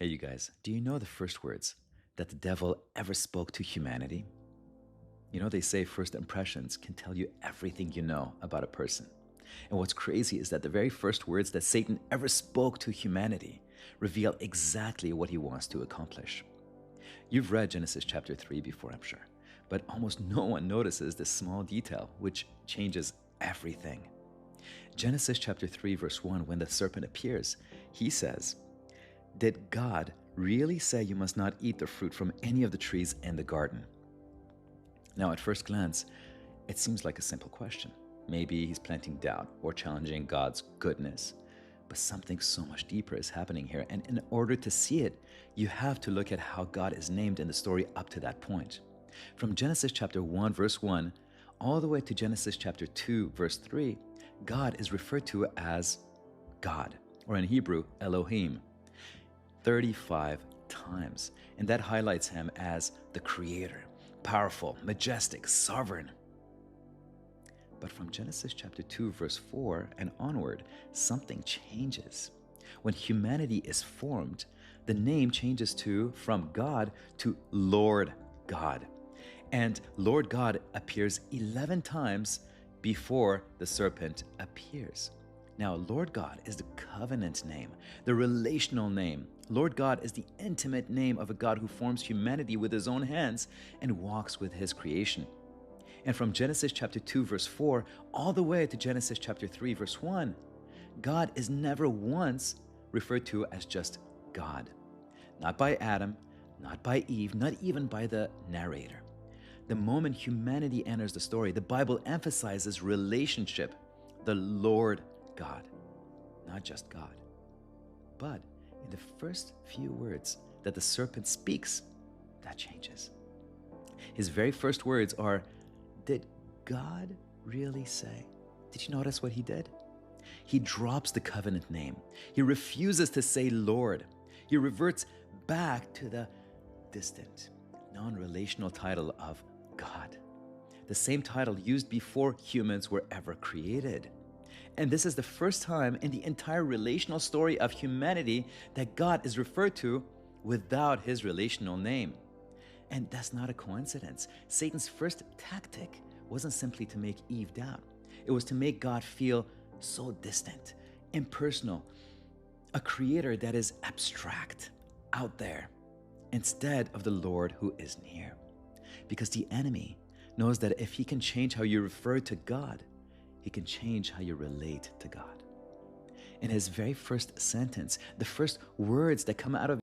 Hey, you guys, do you know the first words that the devil ever spoke to humanity? You know, they say first impressions can tell you everything you know about a person. And what's crazy is that the very first words that Satan ever spoke to humanity reveal exactly what he wants to accomplish. You've read Genesis chapter 3 before, I'm sure, but almost no one notices this small detail which changes everything. Genesis chapter 3, verse 1, when the serpent appears, he says, "Did God really say you must not eat the fruit from any of the trees in the garden?" Now, at first glance, it seems like a simple question. Maybe he's planting doubt or challenging God's goodness. But something so much deeper is happening here. And in order to see it, you have to look at how God is named in the story up to that point. From Genesis chapter 1, verse 1, all the way to Genesis chapter 2, verse 3, God is referred to as God, or in Hebrew, Elohim, 35 times. And that highlights him as the creator, powerful, majestic, sovereign. But from Genesis chapter 2, verse 4 and onward, something changes. When humanity is formed, the name changes from God to Lord God. And Lord God appears 11 times before the serpent appears. Now, Lord God is the covenant name, the relational name. Lord God is the intimate name of a God who forms humanity with his own hands and walks with his creation. And from Genesis chapter 2, verse 4, all the way to Genesis chapter 3, verse 1, God is never once referred to as just God. Not by Adam, not by Eve, not even by the narrator. The moment humanity enters the story, the Bible emphasizes relationship, the Lord God, not just God. But in the first few words that the serpent speaks, that changes. His very first words are, "Did God really say?" Did you notice what he did? He drops the covenant name. He refuses to say Lord. He reverts back to the distant, non-relational title of God, the same title used before humans were ever created. And this is the first time in the entire relational story of humanity that God is referred to without his relational name. And that's not a coincidence. Satan's first tactic wasn't simply to make Eve doubt. It was to make God feel so distant, impersonal, a creator that is abstract, out there, instead of the Lord who is near. Because the enemy knows that if he can change how you refer to God, he can change how you relate to God. In his very first sentence, the first words that come out of